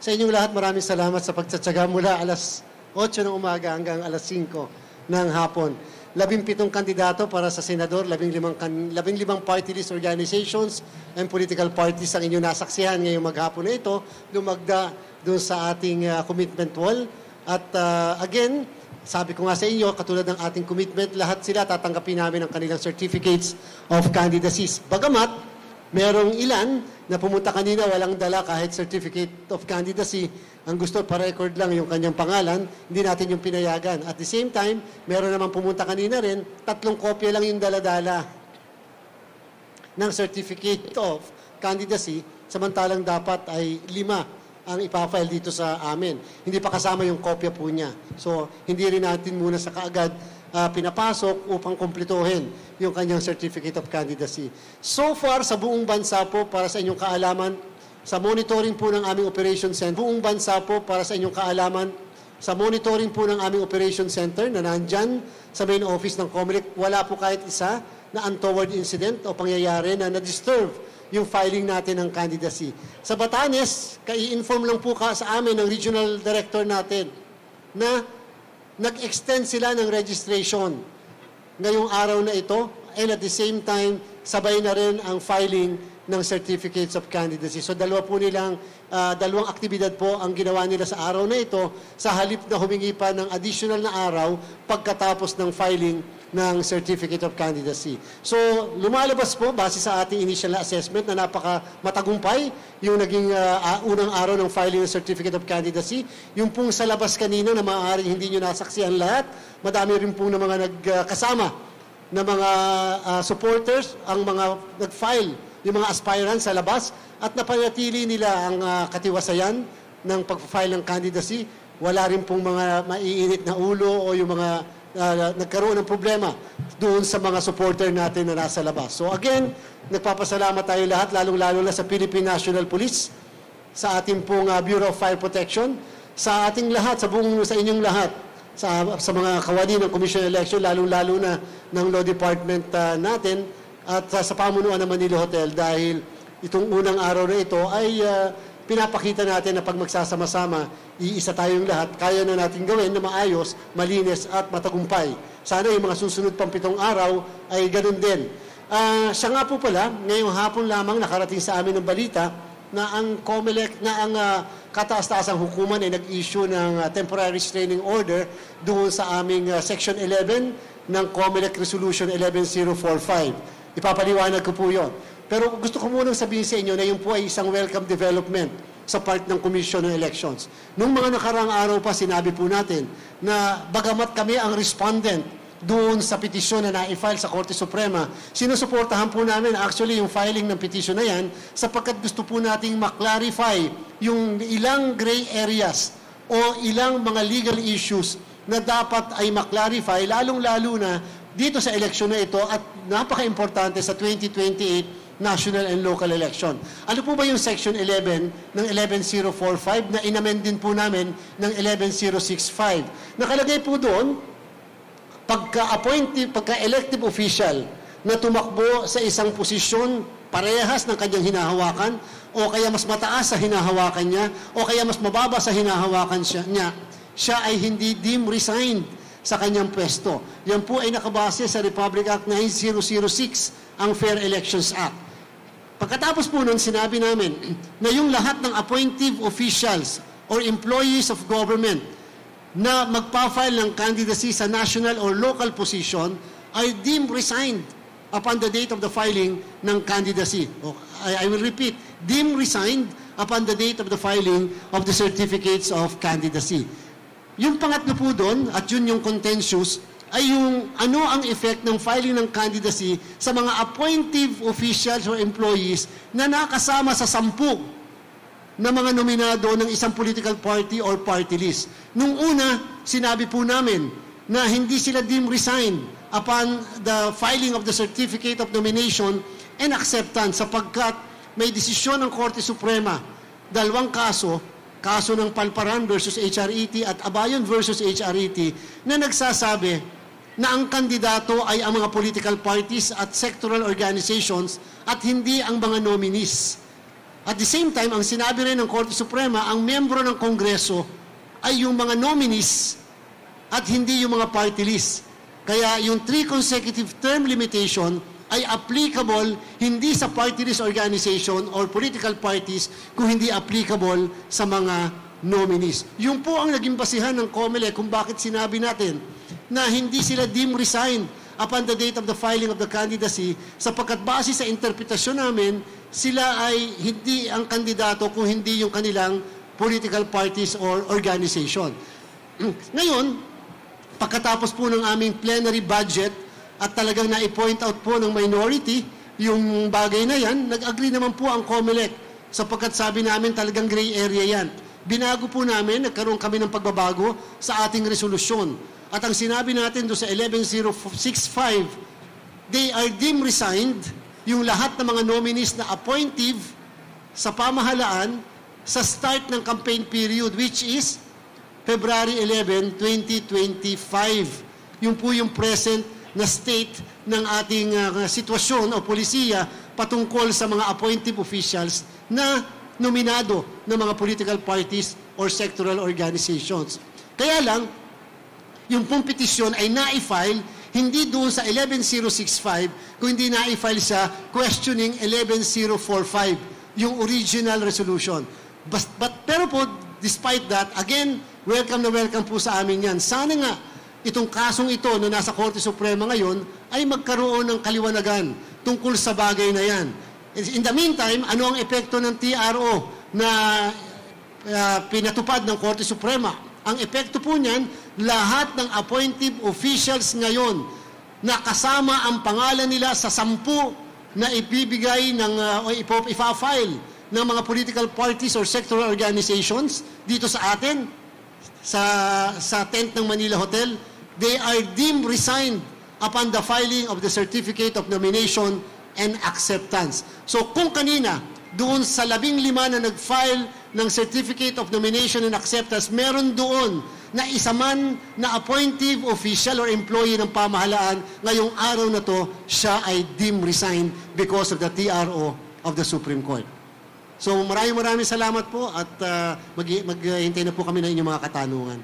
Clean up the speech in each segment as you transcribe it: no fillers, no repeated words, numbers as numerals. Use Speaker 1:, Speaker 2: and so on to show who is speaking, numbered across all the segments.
Speaker 1: Sa inyong lahat, maraming salamat sa pagtsatsaga mula alas 8 ng umaga hanggang alas 5 ng hapon. 17 kandidato para sa senador, 15 party list organizations and political parties ang inyong nasaksihan ngayong maghapon na ito, lumagda doon sa ating commitment wall. At again, sabi ko nga sa inyo, katulad ng ating commitment, lahat sila tatanggapin namin ang kanilang certificates of candidacies. Bagamat, merong ilan na pumunta kanina walang dala kahit certificate of candidacy. Ang gusto, pa-record lang yung kanyang pangalan, hindi natin yung pinayagan. At the same time, meron naman pumunta kanina rin, 3 kopya lang yung dala-dala ng certificate of candidacy, samantalang dapat ay 5 ang ipafile dito sa amin. Hindi pa kasama yung kopya po niya. So, hindi rin natin muna sa kaagad pinapasok upang kumpletuhin yung kanyang certificate of candidacy. So far, sa buong bansa po, para sa inyong kaalaman, sa monitoring po ng aming operation center, buong bansa po, para sa inyong kaalaman, sa monitoring po ng aming operation center na nandyan sa main office ng COMELEC, wala po kahit isa na untoward incident o pangyayari na na-disturb yung filing natin ng candidacy. Sa Batanes, kai-inform lang po sa amin ng regional director natin na nag-extend sila ng registration ngayong araw na ito, and at the same time, sabay na rin ang filing ng certificates of candidacy. So dalawang aktibidad po ang ginawa nila sa araw na ito sa halip na humingi pa ng additional na araw pagkatapos ng filing ng certificate of candidacy. So lumalabas po base sa ating initial assessment na napaka matagumpay yung naging unang araw ng filing ng certificate of candidacy. Yung pong sa labas kanina na maaaring hindi nyo nasaksihan lahat, madami rin pong na mga nagkasama na mga supporters ang mga nag-file, yung mga aspirants sa labas, at napanatili nila ang katiwasayan ng pag-file ng candidacy. Wala rin pong mga maiinit na ulo o yung mga nagkaroon ng problema doon sa mga supporter natin na nasa labas. So again, nagpapasalamat tayo lahat, lalong-lalo na sa Philippine National Police, sa ating pong Bureau of Fire Protection, sa ating lahat, sa inyong lahat, sa mga kawani ng Commission on Election, lalong-lalo na ng Law Department natin, at sa pamunuan ng Manila Hotel, dahil itong unang araw na ito ay pinapakita natin na pag magsasama-sama, iisa tayong lahat, kaya na natin gawin na maayos, malinis at matagumpay. Sana yung mga susunod pang 7 araw ay ganun din. Siya nga po pala, ngayong hapon lamang nakarating sa amin ng balita na ang COMELEC, na ang kataas-taasang hukuman ay nag-issue ng temporary restraining order doon sa aming Section 11 ng COMELEC Resolution 11045. Ipapaliwanag ko po yun. Pero gusto ko munang sabihin sa inyo na yun po ay isang welcome development sa part ng Commission on Elections. Nung mga nakaraang araw pa, sinabi po natin na bagamat kami ang respondent doon sa petisyon na na-file sa Korte Suprema, sinusuportahan po namin actually yung filing ng petisyon na yan sapagkat gusto po nating maklarify yung ilang gray areas o ilang mga legal issues na dapat ay maklarify, lalong-lalo na dito sa eleksyon na ito at napaka-importante sa 2028 national and local election. Ano po ba yung Section 11 ng 11045 na inamend din po namin ng 11065? Nakalagay po doon, pagka-elective official na tumakbo sa isang posisyon parehas ng kanyang hinahawakan o kaya mas mataas sa hinahawakan niya o kaya mas mababa sa hinahawakan niya, siya ay hindi deemed resigned sa kanyang pwesto. Yan po ay nakabase sa Republic Act 9006, ang Fair Elections Act. Pagkatapos po nun, sinabi namin na yung lahat ng appointive officials or employees of government na magpa-file ng candidacy sa national or local position ay deemed resigned upon the date of the filing ng candidacy. I will repeat, deemed resigned upon the date of the filing of the certificates of candidacy. Yung pangatlo po doon, at yun yung contentious, ay yung ano ang effect ng filing ng candidacy sa mga appointive officials or employees na nakasama sa 10 na mga nominado ng isang political party or party list. Nung una, sinabi po namin na hindi sila deemed resigned upon the filing of the certificate of nomination and acceptance sapagkat may desisyon ng Korte Suprema, 2 kaso ng Palparan versus HRET at Abayon versus HRET na nagsasabi na ang kandidato ay ang mga political parties at sectoral organizations at hindi ang mga nominees. At the same time, ang sinabi rin ng Korte Suprema, ang membro ng Kongreso ay yung mga nominees at hindi yung mga party list. Kaya yung 3 consecutive term limitation ay applicable hindi sa party list organization or political parties kung hindi applicable sa mga nominees. Yung po ang naging basihan ng COMELEC kung bakit sinabi natin na hindi sila deemed resigned upon the date of the filing of the candidacy sapagkat base sa interpretasyon namin, sila ay hindi ang kandidato kung hindi yung kanilang political parties or organization. Ngayon, pagkatapos po ng aming plenary budget at talagang na-point out po ng minority yung bagay na yan, nag-agree naman po ang COMELEC sapagkat sabi namin talagang gray area yan. Binago po namin, nagkaroon kami ng pagbabago sa ating resolusyon. At ang sinabi natin doon sa 11065, they are deemed resigned yung lahat ng mga nominees na appointive sa pamahalaan sa start ng campaign period which is February 11, 2025. Yung po yung present na state ng ating sitwasyon o polisiya patungkol sa mga appointive officials na nominado ng mga political parties or sectoral organizations. Kaya lang, yung pong petisyon ay na-file hindi doon sa 11065, kundi na-file sa questioning 11045, yung original resolution. Pero po, despite that, again, welcome na welcome po sa amin yan. Sana nga, itong kasong ito na nasa Korte Suprema ngayon ay magkaroon ng kaliwanagan tungkol sa bagay na yan. In the meantime, ano ang epekto ng TRO na pinatupad ng Korte Suprema? Ang epekto po niyan, lahat ng appointive officials ngayon na kasama ang pangalan nila sa 10 na ibibigay ng, o ipa-file ng mga political parties or sectoral organizations dito sa atin, sa tent ng Manila Hotel, they are deemed resigned upon the filing of the Certificate of Nomination and Acceptance. So kung kanina, doon sa 15 na nag-file ng Certificate of Nomination and Acceptance, meron doon na isa man na appointive official or employee ng pamahalaan, ngayong araw na to, siya ay deemed resigned because of the TRO of the Supreme Court. So maraming salamat po at maghihintay na po kami ng inyong mga katanungan.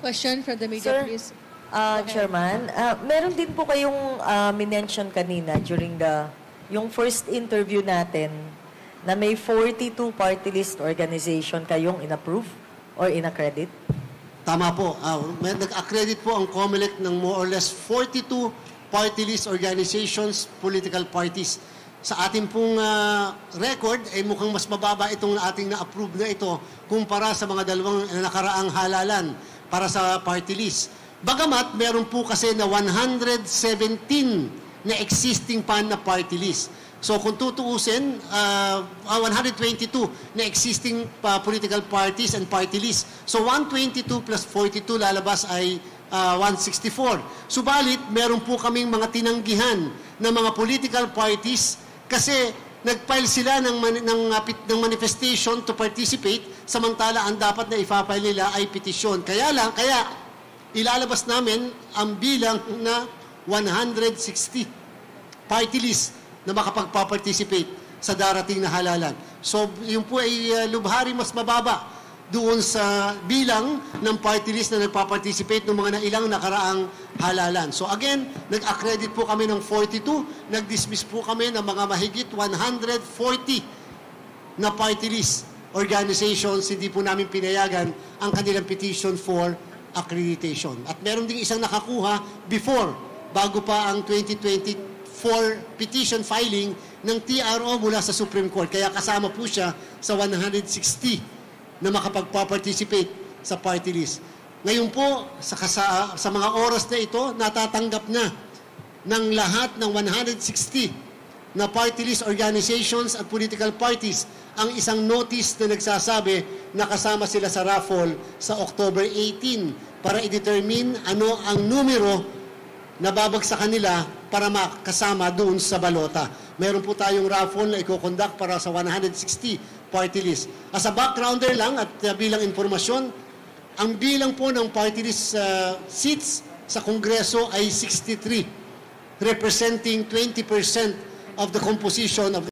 Speaker 2: Question from the media,
Speaker 3: Sir,
Speaker 2: please.
Speaker 3: Chairman, meron din po kayong minention kanina during yung first interview natin na may 42 party list organization kayong in-approve or in-accredit?
Speaker 1: Tama po. Nag-accredit po ang COMELEC ng more or less 42 party list organizations, political parties. Sa ating pong record, ay mukhang mas mababa itong ating na-approve na ito kumpara sa mga dalawang nakaraang halalan para sa party list. Bagamat, meron po kasi na 117 na existing pa na party list. So kung tutuusin, 122 na existing political parties and party list. So 122 plus 42 lalabas ay 164. Subalit, meron po kaming mga tinanggihan ng mga political parties kasi nag-file sila ng manifestation to participate samantala ang dapat na ipa-file nila ay petisyon. Kaya ilalabas namin ang bilang na 160 party list na makapagpa-participate sa darating na halalan. So, yun po ay lubhari mas mababa doon sa bilang ng party list na nagpa-participate ng mga ilang nakaraang halalan. So again, nag-accredit po kami ng 42, nag-dismiss po kami ng mga mahigit 140 na party list organizations, hindi po namin pinayagan ang kanilang petition for accreditation. At meron ding isang nakakuha before, bago pa ang 2024 petition filing ng TRO mula sa Supreme Court. Kaya kasama po siya sa 160 na makapagpa-participate sa party list. Ngayon po, sa mga oras na ito, natatanggap na ng lahat ng 160 na party list organizations at political parties ang isang notice na nagsasabi na kasama sila sa raffle sa October 18 para i-determine ano ang numero na babagsakan nila para makasama doon sa balota. Meron po tayong raffle na i-conduct para sa 160 party list. As a backgrounder lang at bilang informasyon, ang bilang po ng party list seats sa Kongreso ay 63. representing 20% of the composition of